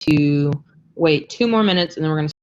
to wait 2 more minutes, and then we're going to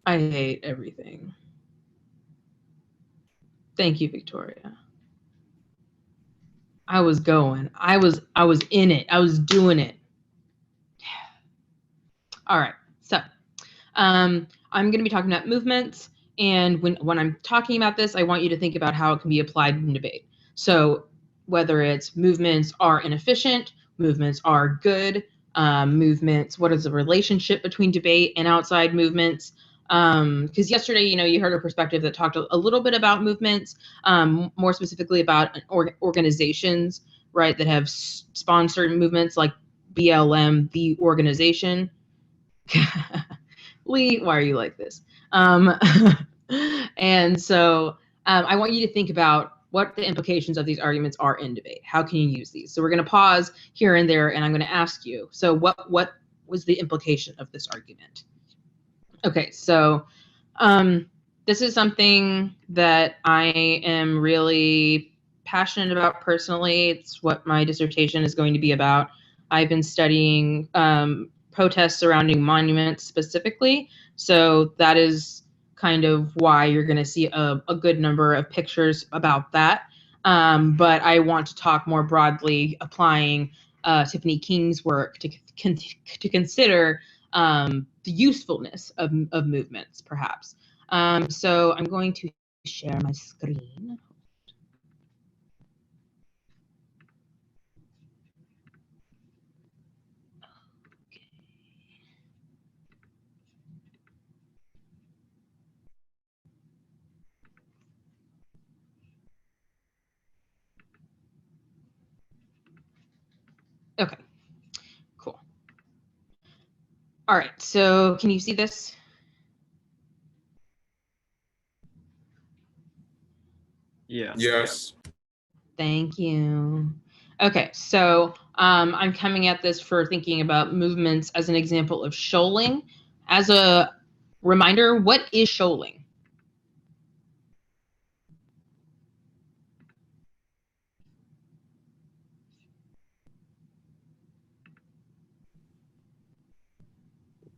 I hate everything. Thank you, Victoria. I was going. I was in it. I was doing it. All right. So, I'm going to be talking about movements, and when I'm talking about this, I want you to think about how it can be applied in debate. So, whether it's movements are inefficient, movements are good, movements, what is the relationship between debate and outside movements? Because yesterday, you heard a perspective that talked a little bit about movements, more specifically about organizations, right, that have spawned certain movements like BLM, the organization. Lee, why are you like this? And so I want you to think about what the implications of these arguments are in debate. How can you use these? So we're going to pause here and there, and I'm going to ask you, so what was the implication of this argument? Okay, so this is something that I am really passionate about personally. It's what my dissertation is going to be about. I've been studying protests surrounding monuments specifically, so that is kind of why you're going to see a good number of pictures about that. But I want to talk more broadly, applying Tiffany King's work to consider the usefulness of movements, perhaps. So I'm going to share my screen. Okay, cool. All right, so can you see this? Yeah. Yes. Thank you. Okay, so I'm coming at this for thinking about movements as an example of shoaling. As a reminder, what is shoaling?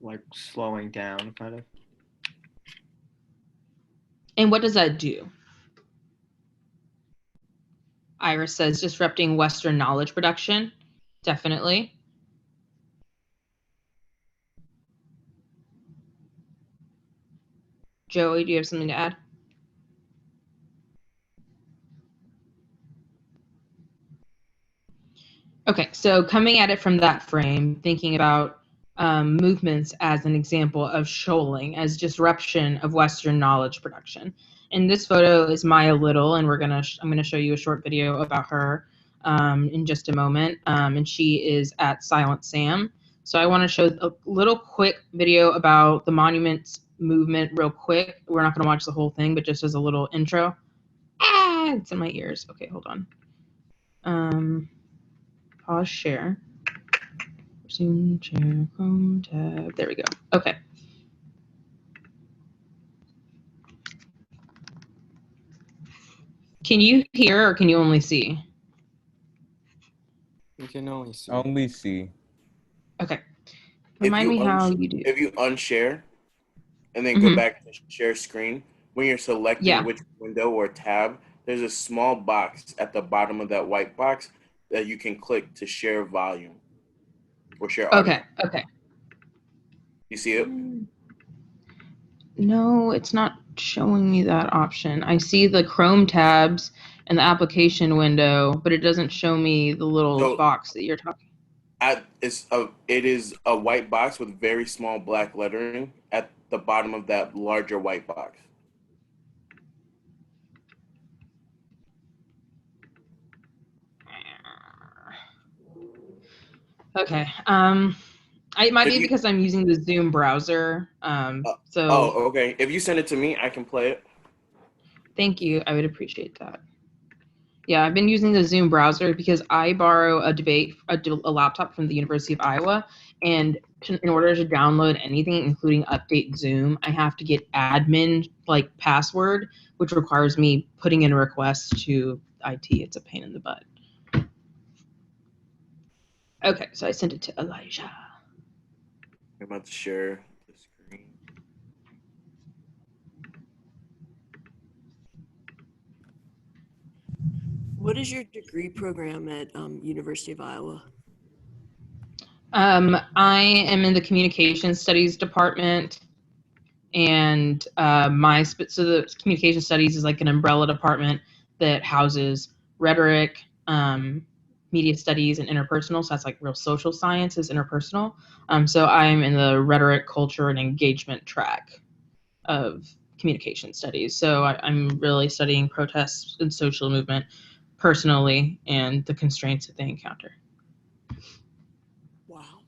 Like slowing down, kind of. And what does that do? Iris says disrupting Western knowledge production. Definitely. Joey, do you have something to add? Okay, so coming at it from that frame, thinking about movements as an example of shoaling, as disruption of Western knowledge production. And this photo is Maya Little, and I'm gonna show you a short video about her in just a moment. And she is at Silent Sam. So I want to show a little quick video about the monuments movement real quick. We're not gonna watch the whole thing, but just as a little intro. Ah, it's in my ears. Okay, hold on. Pause share. Resume share Chrome tab. There we go. Okay. Can you hear or can you only see? You can only see. Only see. Okay. Remind me how you do. If you unshare and then Mhm. go back to share screen, when you're selecting Yeah. which window or tab, there's a small box at the bottom of that white box that you can click to share volume or share audio. Okay. You see it? No, it's not showing me that option. I see the Chrome tabs and the application window, but it doesn't show me the little So box that you're talking. it is a white box with very small black lettering at the bottom of that larger white box. Okay. It might be because I'm using the Zoom browser. Okay. If you send it to me, I can play it. Thank you. I would appreciate that. Yeah, I've been using the Zoom browser because I borrow a laptop from the University of Iowa, and in order to download anything, including update Zoom, I have to get admin password, which requires me putting in a request to IT. It's a pain in the butt. Okay, so I sent it to Elijah. I'm about to share the screen. What is your degree program at University of Iowa? I am in the communication studies department, and the communication studies is like an umbrella department that houses rhetoric, media studies, and interpersonal. So that's like real social sciences, interpersonal. So I'm in the rhetoric, culture, and engagement track of communication studies. So I'm really studying protests and social movement personally and the constraints that they encounter. Wow.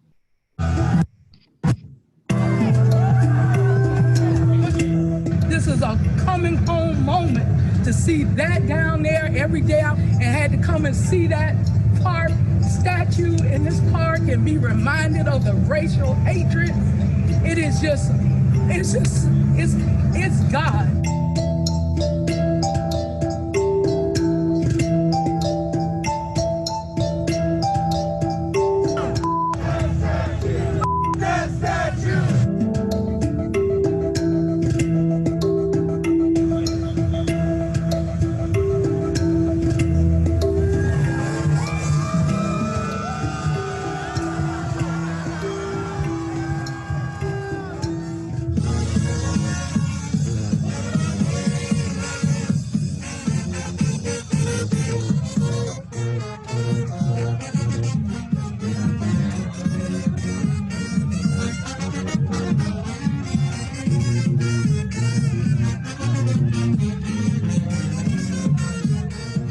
This is a coming home moment to see that down there every day out and had to come and see that park statue in this park and be reminded of the racial hatred. It's God.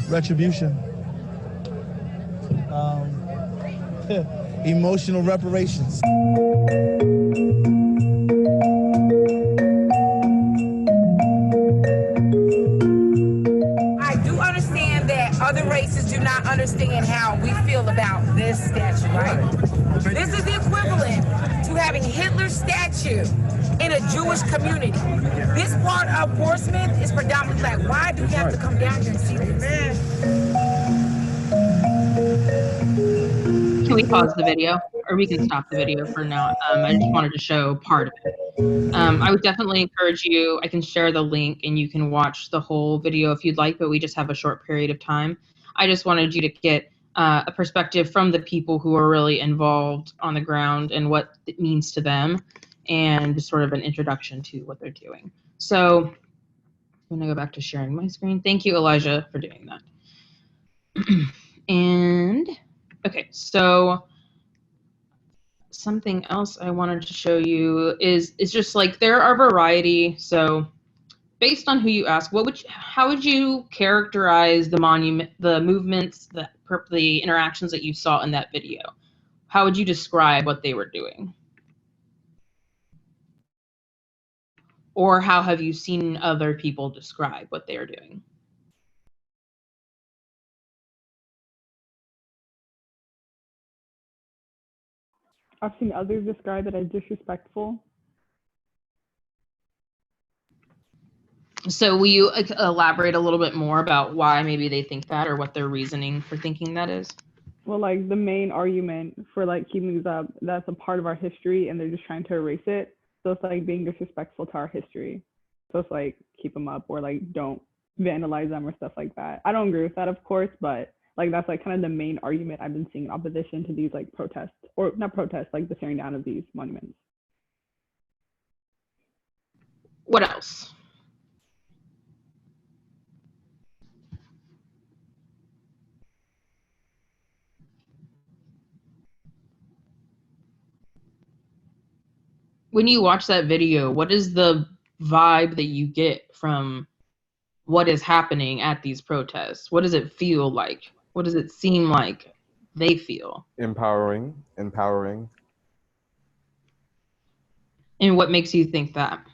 Retribution. Emotional reparations. I do understand that other races do not understand how we feel about this statue, right? This is the equivalent to having Hitler's statue in a Jewish community. This part of Portsmouth is predominantly black. Why do we have to come down here and see this? Can we pause the video, or we can stop the video for now? I just wanted to show part of it. I would definitely encourage you. I can share the link and you can watch the whole video if you'd like, but we just have a short period of time. I just wanted you to get a perspective from the people who are really involved on the ground and what it means to them, and just sort of an introduction to what they're doing. So I'm gonna go back to sharing my screen. Thank you, Elijah, for doing that. And okay, so something else I wanted to show you is just like there are variety. So based on who you ask, how would you characterize the movements, the interactions that you saw in that video? How would you describe what they were doing? Or how have you seen other people describe what they are doing? I've seen others describe it as disrespectful. So will you elaborate a little bit more about why maybe they think that, or what their reasoning for thinking that is? Well, like the main argument for like keeping these up, that's a part of our history, and they're just trying to erase it. So it's like being disrespectful to our history. So it's like keep them up or like don't vandalize them or stuff like that. I don't agree with that, of course, but like that's like kind of the main argument I've been seeing in opposition to these like protests, or not protests, like the tearing down of these monuments. What else? When you watch that video, what is the vibe that you get from what is happening at these protests? What does it feel like? What does it seem like they feel? Empowering. And what makes you think that?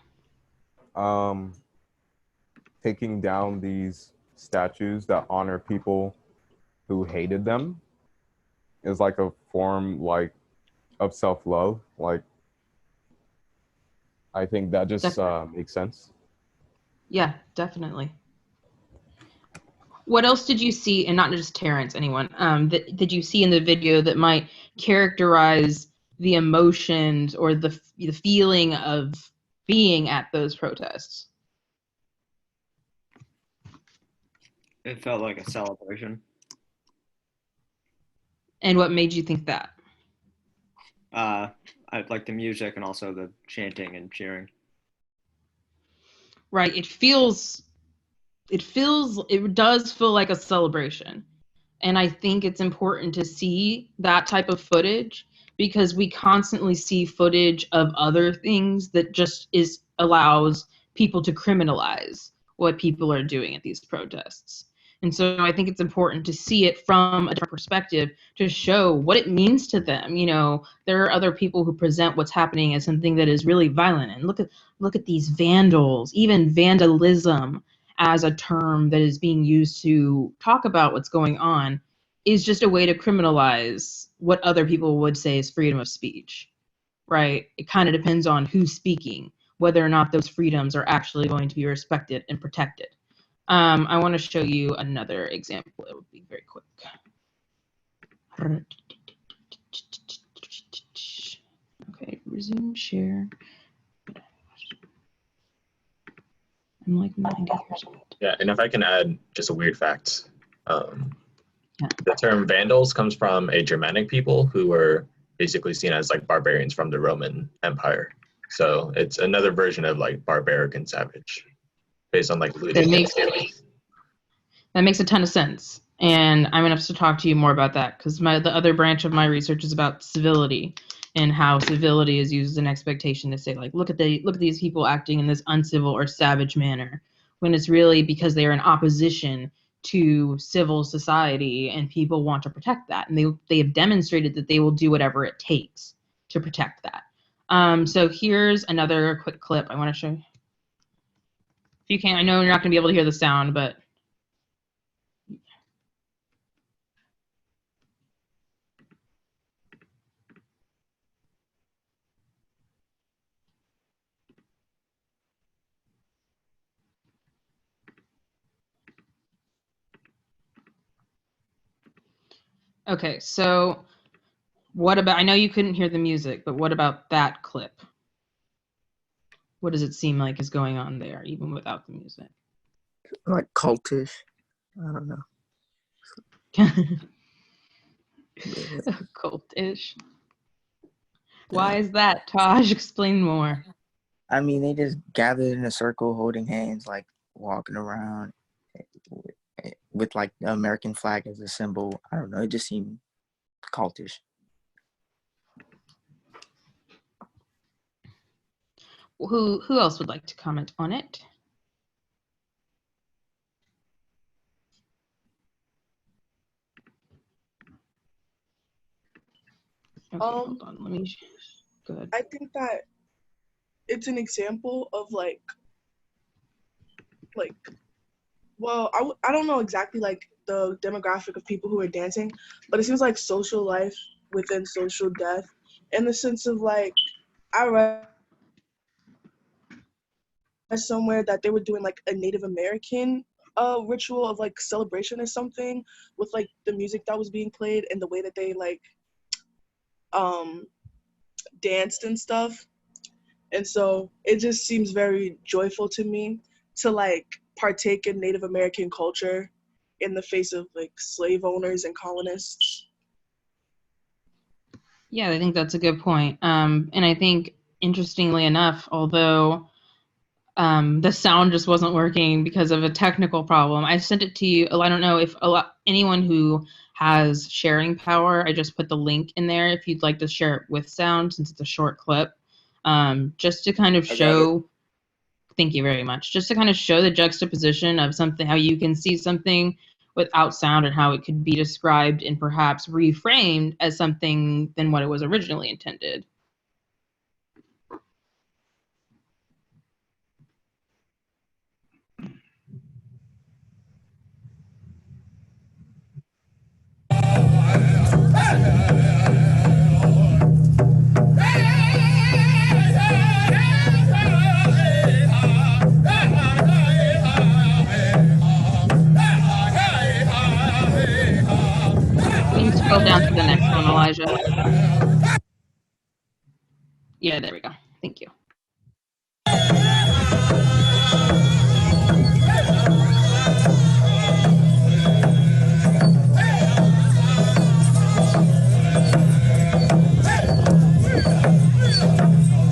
Taking down these statues that honor people who hated them is like a form like of self-love. Like, I think that just makes sense. Yeah, definitely. What else did you see, and not just Terrence, anyone, that did you see in the video that might characterize the emotions or the feeling of being at those protests? It felt like a celebration. And what made you think that? I like the music and also the chanting and cheering. Right. It does feel like a celebration. And I think it's important to see that type of footage because we constantly see footage of other things that just allows people to criminalize what people are doing at these protests. And so I think it's important to see it from a different perspective to show what it means to them. You know, there are other people who present what's happening as something that is really violent. And look at these vandals, even vandalism as a term that is being used to talk about what's going on is just a way to criminalize what other people would say is freedom of speech, right? It kind of depends on who's speaking, whether or not those freedoms are actually going to be respected and protected. I want to show you another example. It would be very quick. Okay, resume share. I'm like 90 years old. Yeah, and if I can add just a weird fact, Yeah. the term Vandals comes from a Germanic people who were basically seen as like barbarians from the Roman Empire. So it's another version of like barbaric and savage, based on like looting. That makes a ton of sense. And I'm going to have to talk to you more about that because the other branch of my research is about civility and how civility is used as an expectation to say, like, look at these people acting in this uncivil or savage manner, when it's really because they are in opposition to civil society and people want to protect that. And they have demonstrated that they will do whatever it takes to protect that. So here's another quick clip I want to show you. If you can, I know you're not going to be able to hear the sound, but okay, so what about, I know you couldn't hear the music, but what about that clip? What does it seem like is going on there, even without the music? Like cultish. I don't know. Cultish. Why is that, Taj? Explain more. I mean, they just gathered in a circle, holding hands, like walking around with like the American flag as a symbol. I don't know. It just seemed cultish. Who else would like to comment on it? Okay, hold on. Let me. Go ahead. I think that it's an example of well, I don't know exactly like the demographic of people who are dancing, but it seems like social life within social death, in the sense of like I read somewhere that they were doing like a Native American ritual of like celebration or something with like the music that was being played and the way that they like danced and stuff. And so it just seems very joyful to me to like partake in Native American culture in the face of like slave owners and colonists. Yeah, I think that's a good point. And I think, interestingly enough, although the sound just wasn't working because of a technical problem, I sent it to you. I don't know if anyone who has sharing power, I just put the link in there if you'd like to share it with sound, since it's a short clip, just to kind of show. Thank you very much. Just to kind of show the juxtaposition of something, how you can see something without sound and how it could be described and perhaps reframed as something than what it was originally intended. Can you scroll down to the next one, Elijah? Yeah, there we go. Thank you.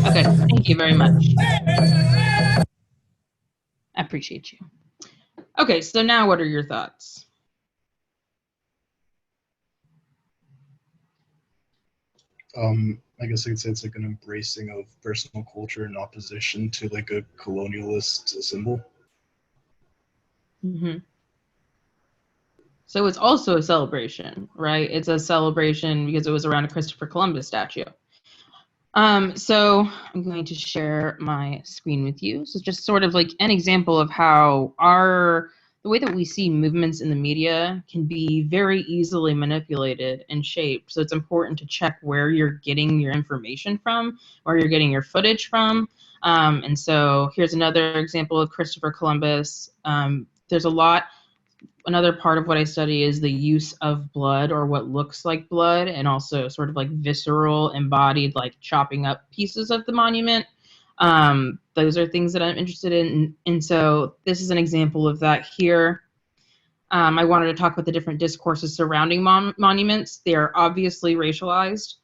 Okay, thank you very much. I appreciate you. Okay, so now what are your thoughts? I guess I could say it's like an embracing of personal culture in opposition to like a colonialist symbol. Mm-hmm. So it's also a celebration, right? It's a celebration because it was around a Christopher Columbus statue. So I'm going to share my screen with you. So just sort of like an example of how the way that we see movements in the media can be very easily manipulated and shaped. So it's important to check where you're getting your information from, where you're getting your footage from. And so here's another example of Christopher Columbus. There's another part of what I study is the use of blood, or what looks like blood, and also sort of like visceral, embodied, like chopping up pieces of the monument. Those are things that I'm interested in. And so this is an example of that here. I wanted to talk about the different discourses surrounding monuments. They are obviously racialized.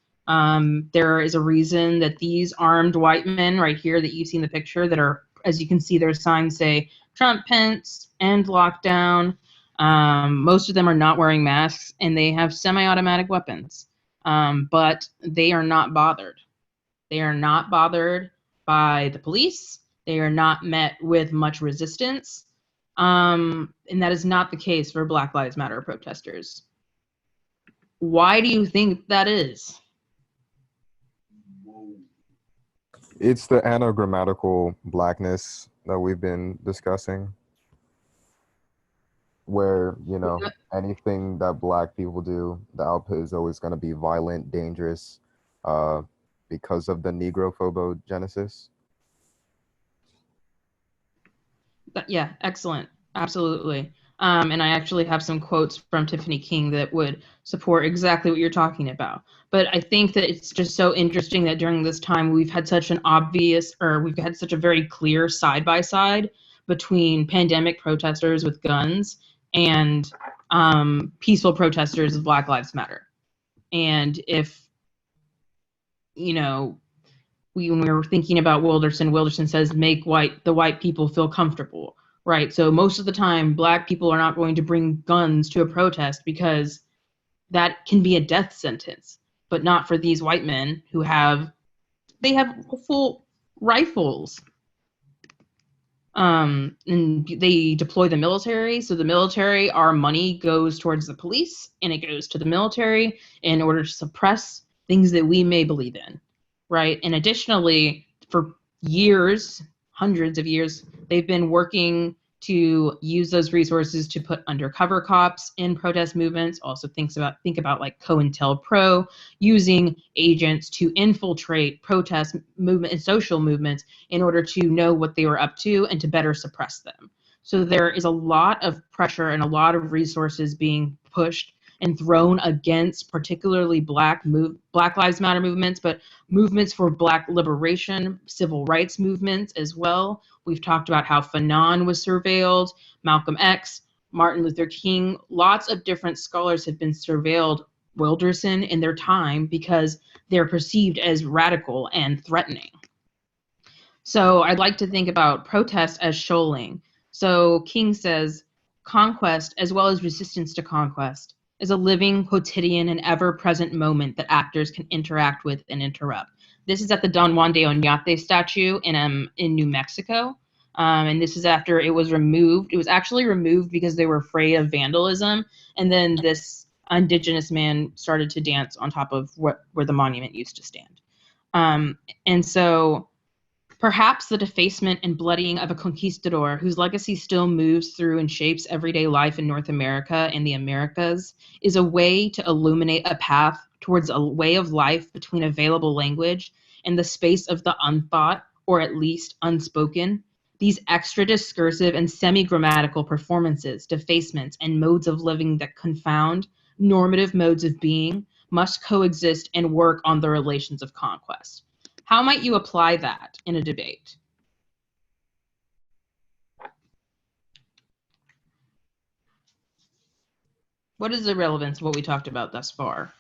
There is a reason that these armed white men right here that you see in the picture that are, as you can see, their signs say Trump, Pence, end lockdown. Most of them are not wearing masks, and they have semi-automatic weapons. But they are not bothered. They are not bothered by the police. They are not met with much resistance. And that is not the case for Black Lives Matter protesters. Why do you think that is? It's the anagrammatical blackness that we've been discussing, where, you know, anything that Black people do, the output is always going to be violent, dangerous, because of the Negrophobogenesis. Yeah, excellent. Absolutely. And I actually have some quotes from Tiffany King that would support exactly what you're talking about. But I think that it's just so interesting that during this time we've had such we've had such a very clear side-by-side between pandemic protesters with guns and peaceful protesters of Black Lives Matter. And if, you know, when we were thinking about Wilderson says, make the white people feel comfortable, right? So most of the time, Black people are not going to bring guns to a protest because that can be a death sentence, but not for these white men who have full rifles. And they deploy the military. So the military, our money goes towards the police, and it goes to the military in order to suppress things that we may believe in. Right. And additionally, for years, hundreds of years, they've been working to use those resources to put undercover cops in protest movements. Also think about like COINTELPRO using agents to infiltrate protest movement and social movements in order to know what they were up to and to better suppress them. So there is a lot of pressure and a lot of resources being pushed and thrown against particularly Black Lives Matter movements, but movements for Black liberation, civil rights movements as well. We've talked about how Fanon was surveilled, Malcolm X, Martin Luther King. Lots of different scholars have been surveilled, Wilderson, in their time because they're perceived as radical and threatening. So I'd like to think about protest as shoaling. So King says, conquest, as well as resistance to conquest, is a living, quotidian, and ever-present moment that actors can interact with and interrupt. This is at the Don Juan de Oñate statue in New Mexico. And this is after it was removed. It was actually removed because they were afraid of vandalism. And then this indigenous man started to dance on top of where the monument used to stand. And so perhaps the defacement and bloodying of a conquistador whose legacy still moves through and shapes everyday life in North America and the Americas is a way to illuminate a path towards a way of life between available language and the space of the unthought, or at least unspoken. These extra discursive and semi-grammatical performances, defacements, and modes of living that confound normative modes of being must coexist and work on the relations of conquest. How might you apply that in a debate? What is the relevance of what we talked about thus far?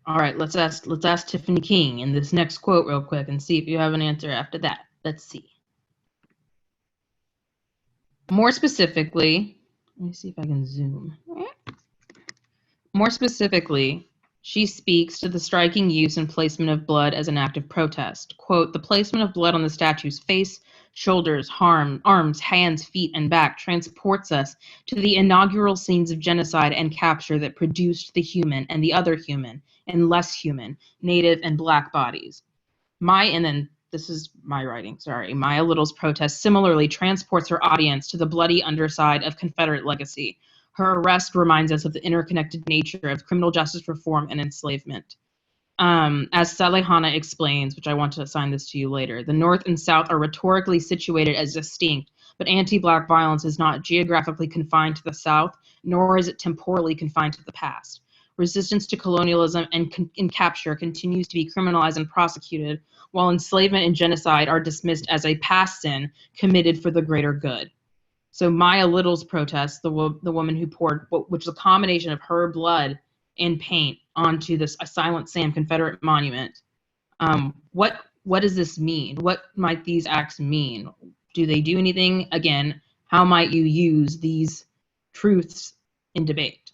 All right, let's ask Tiffany King in this next quote real quick and see if you have an answer after that. Let's see. More specifically, let me see if I can zoom. More specifically, she speaks to the striking use and placement of blood as an act of protest. Quote, the placement of blood on the statue's face, shoulders, arms, hands, feet, and back transports us to the inaugural scenes of genocide and capture that produced the human and the other human and less human, Native and Black bodies. And then this is my writing, sorry. Maya Little's protest similarly transports her audience to the bloody underside of Confederate legacy. Her arrest reminds us of the interconnected nature of criminal justice reform and enslavement. As Salehana explains, which I want to assign this to you later, the North and South are rhetorically situated as distinct, but anti-Black violence is not geographically confined to the South, nor is it temporally confined to the past. Resistance to colonialism and capture continues to be criminalized and prosecuted, while enslavement and genocide are dismissed as a past sin committed for the greater good. So Maya Little's protest, the woman who poured, which is a combination of her blood and paint onto this Silent Sam Confederate monument. What does this mean? What might these acts mean? Do they do anything? Again, how might you use these truths in debate?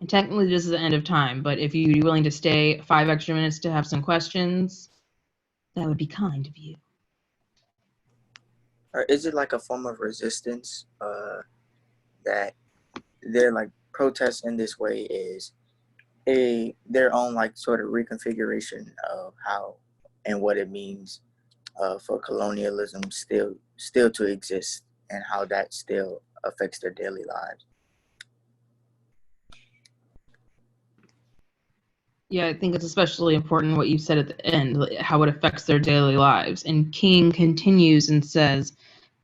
And technically this is the end of time, but if you'd be willing to stay 5 extra minutes to have some questions, that would be kind of you. Or is it like a form of resistance that they're like protests in this way is their own like sort of reconfiguration of how and what it means for colonialism still to exist and how that still affects their daily lives? Yeah, I think it's especially important what you said at the end, how it affects their daily lives. And King continues and says,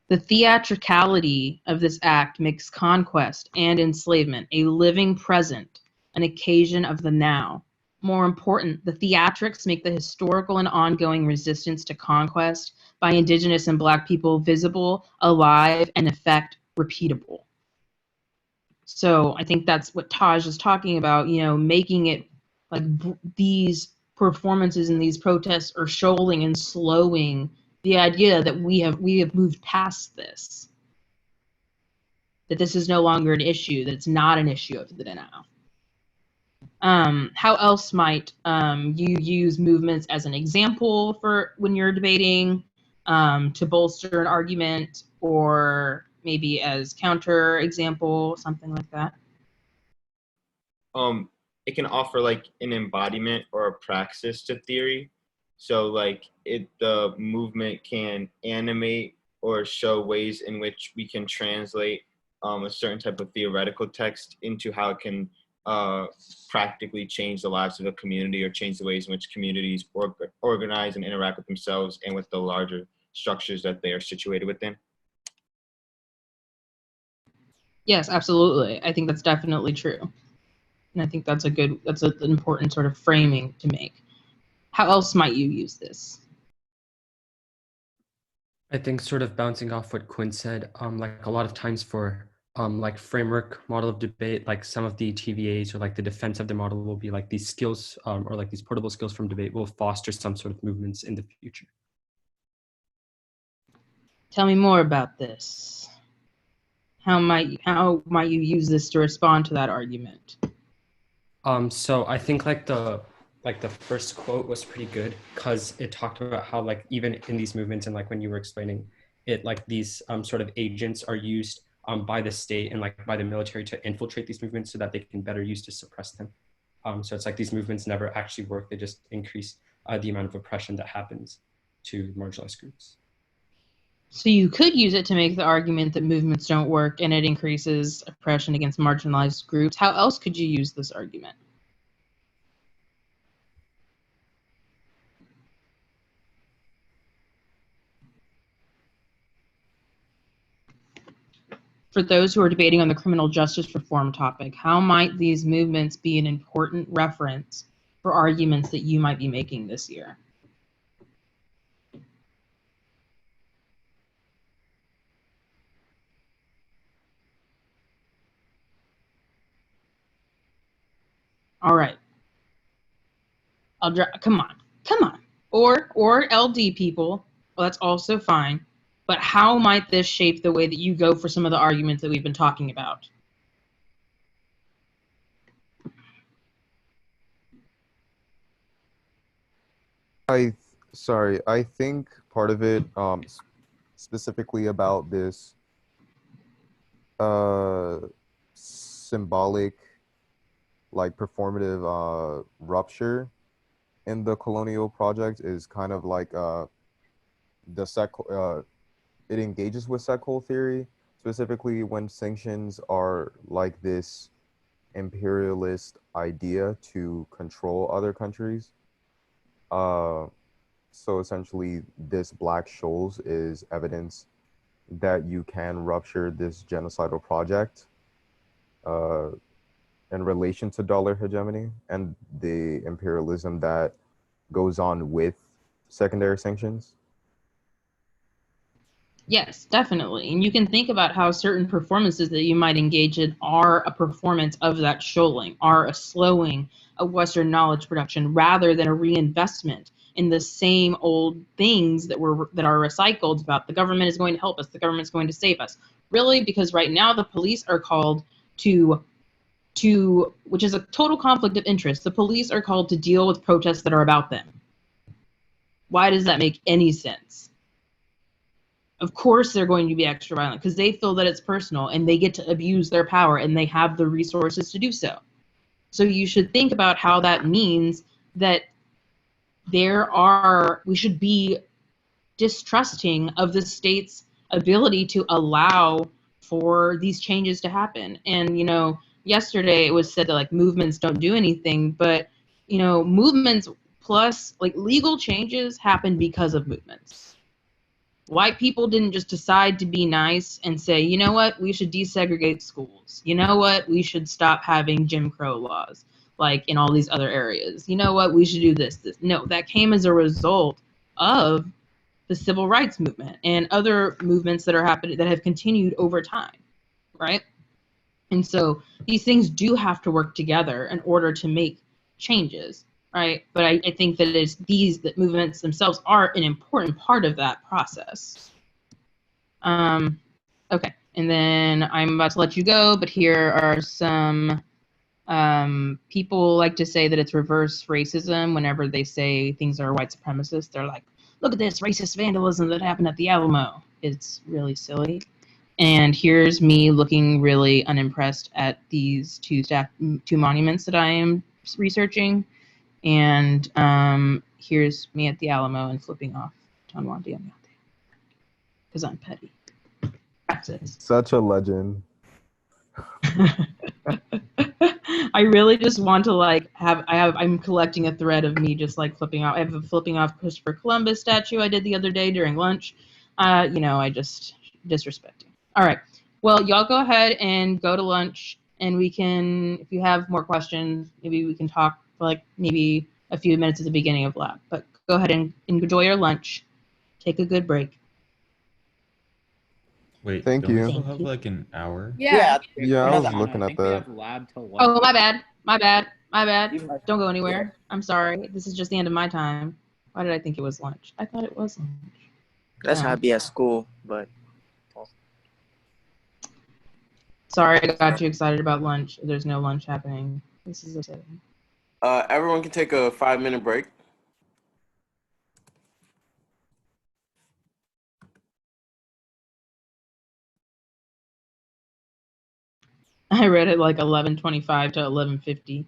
the theatricality of this act makes conquest and enslavement a living present, an occasion of the now. More important, the theatrics make the historical and ongoing resistance to conquest by Indigenous and Black people visible, alive, and in effect repeatable. So I think that's what Taj is talking about, making it like these performances and these protests are shoaling and slowing the idea that we have moved past this, that this is no longer an issue, that it's not an issue of the now. How else might you use movements as an example for when you're debating to bolster an argument, or maybe as counter example, something like that? It can offer like an embodiment or a praxis to theory. So like the movement can animate or show ways in which we can translate a certain type of theoretical text into how it can practically change the lives of a community, or change the ways in which communities organize and interact with themselves and with the larger structures that they are situated within. Yes, absolutely. I think that's definitely true. And I think that's an important sort of framing to make. How else might you use this? I think sort of bouncing off what Quinn said, like a lot of times for like framework model of debate, like some of the TVAs or like the defense of the model will be like these skills or like these portable skills from debate will foster some sort of movements in the future. Tell me more about this. How might you use this to respond to that argument? So I think like the first quote was pretty good, because it talked about how like even in these movements, and like when you were explaining it, like these sort of agents are used by the state and like by the military to infiltrate these movements so that they can better use to suppress them. So it's like these movements never actually work. They just increase the amount of oppression that happens to marginalized groups. So you could use it to make the argument that movements don't work and it increases oppression against marginalized groups. How else could you use this argument? For those who are debating on the criminal justice reform topic, how might these movements be an important reference for arguments that you might be making this year? All right. Come on. Or LD people. Well, that's also fine. But how might this shape the way that you go for some of the arguments that we've been talking about? I think part of it, specifically about this symbolic, like performative rupture in the colonial project, is kind of like it engages with second theory, specifically when sanctions are like this imperialist idea to control other countries. So essentially, this Black Shoals is evidence that you can rupture this genocidal project in relation to dollar hegemony and the imperialism that goes on with secondary sanctions. Yes, definitely. And you can think about how certain performances that you might engage in are a performance of that shoaling, are a slowing of Western knowledge production rather than a reinvestment in the same old things that are recycled about the government is going to help us, the government is going to save us. Really, because right now the police are called to which is a total conflict of interest. The police are called to deal with protests that are about them. Why does that make any sense? Of course they're going to be extra violent because they feel that it's personal and they get to abuse their power and they have the resources to do so. So you should think about how that means that we should be distrusting of the state's ability to allow for these changes to happen. And, yesterday it was said that like movements don't do anything, but, movements plus like legal changes happen because of movements. White people didn't just decide to be nice and say, you know what, we should desegregate schools. You know what, we should stop having Jim Crow laws like in all these other areas. You know what, we should do this. No, that came as a result of the civil rights movement and other movements that are happening that have continued over time, right? And so these things do have to work together in order to make changes, right? But I think that that movements themselves are an important part of that process. Okay, and then I'm about to let you go, but here are some People like to say that it's reverse racism whenever they say things are white supremacist. They're like, look at this racist vandalism that happened at the Alamo. It's really silly. And here's me looking really unimpressed at these two monuments that I am researching. And here's me at the Alamo and flipping off Tonwandi Diamante because I'm petty. Praxis. Such a legend. I really just want to like I'm collecting a thread of me just like flipping off. I have a flipping off Christopher Columbus statue I did the other day during lunch. I just disrespecting. All right. Well, y'all go ahead and go to lunch, and we can, if you have more questions, maybe we can talk for like maybe a few minutes at the beginning of lab. But go ahead and enjoy your lunch. Take a good break. Wait, Thank don't we you. still have like an hour? Yeah. Yeah, I was looking at that. Oh, my bad. Don't go anywhere. I'm sorry. This is just the end of my time. Why did I think it was lunch? I thought it was lunch. That's how I be at school, but Sorry, I got too excited about lunch. There's no lunch happening. This is upsetting. Everyone can take a 5-minute break. I read it like 11:25 to 11:50,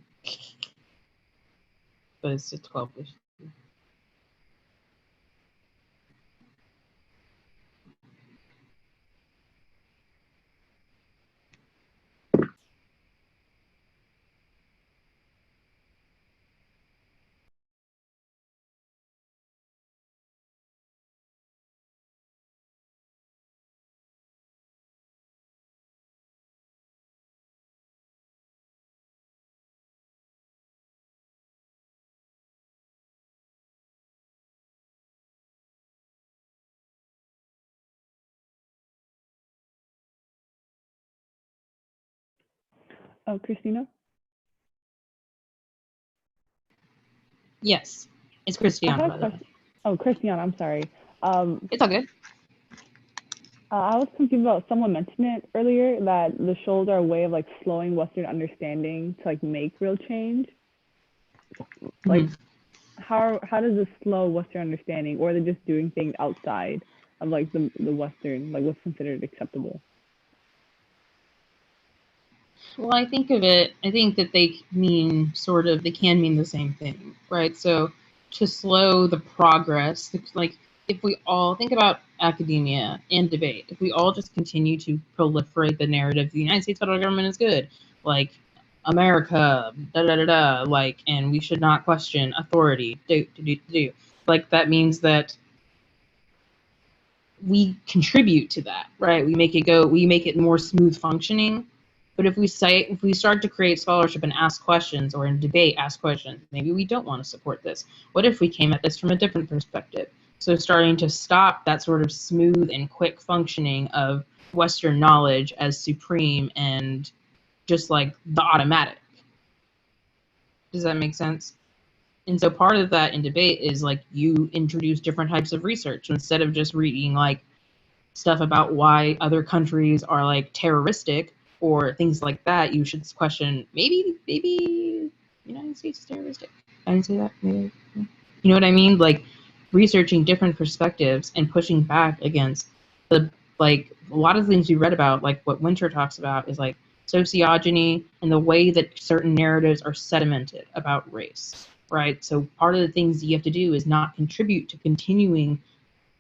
but it's just 12-ish. Oh, Christina? Yes, it's I had Kristiana, a by the way. question. Oh, Christiana, I'm sorry. It's all good. I was confused about, someone mentioned it earlier, that the shoals are a way of like slowing Western understanding to like make real change. Like, how does this slow Western understanding, or are they just doing things outside of like the Western, like what's considered acceptable? Well, I think that they can mean the same thing, right? So to slow the progress, like if we all think about academia and debate, if we all just continue to proliferate the narrative, the United States federal government is good, like America, like, and we should not question authority, like that means that we contribute to that, right? We make it more smooth functioning. But if we start to create scholarship and ask questions, or in debate ask questions, maybe we don't want to support this. What if we came at this from a different perspective? So starting to stop that sort of smooth and quick functioning of Western knowledge as supreme and just like the automatic. Does that make sense? And so part of that in debate is like you introduce different types of research instead of just reading like stuff about why other countries are like terroristic or things like that. You should question maybe the United States is terroristic. I didn't say that. Maybe. You know what I mean? Like researching different perspectives and pushing back against the like a lot of things we read about, like what Winter talks about is like sociogeny and the way that certain narratives are sedimented about race, right? So part of the things you have to do is not contribute to continuing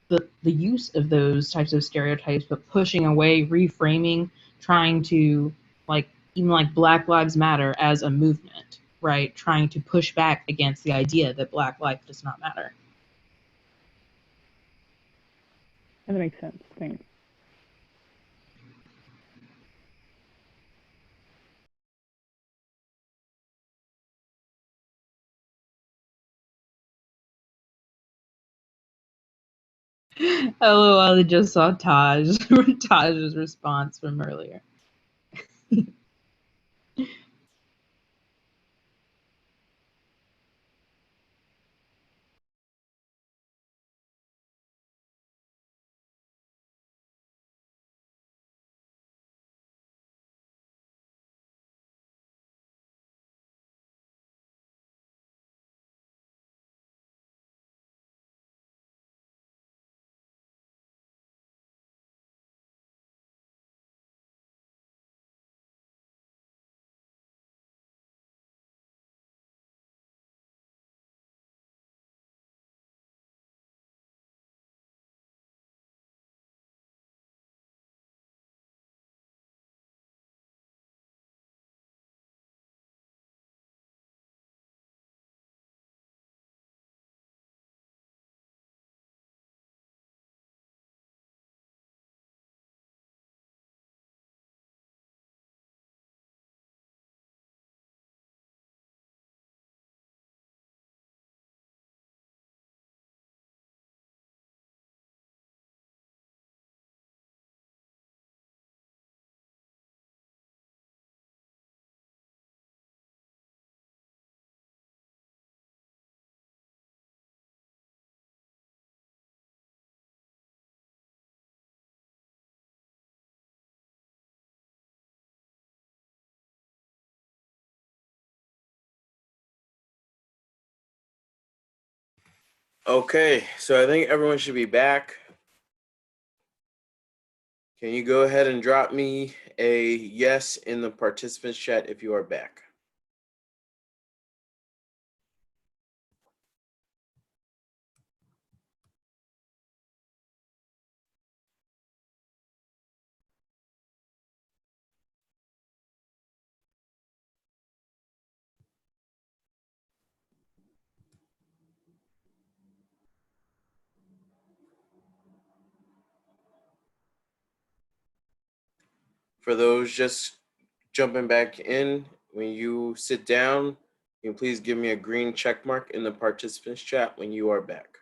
the use of those types of stereotypes, but pushing away, reframing, trying to like even like Black Lives Matter as a movement, right? Trying to push back against the idea that Black life does not matter. That makes sense. Thanks. LOL, I just saw Taj's response from earlier. Okay, so I think everyone should be back. Can you go ahead and drop me a yes in the participants chat if you are back? For those just jumping back in, when you sit down, can you please give me a green check mark in the participants chat when you are back?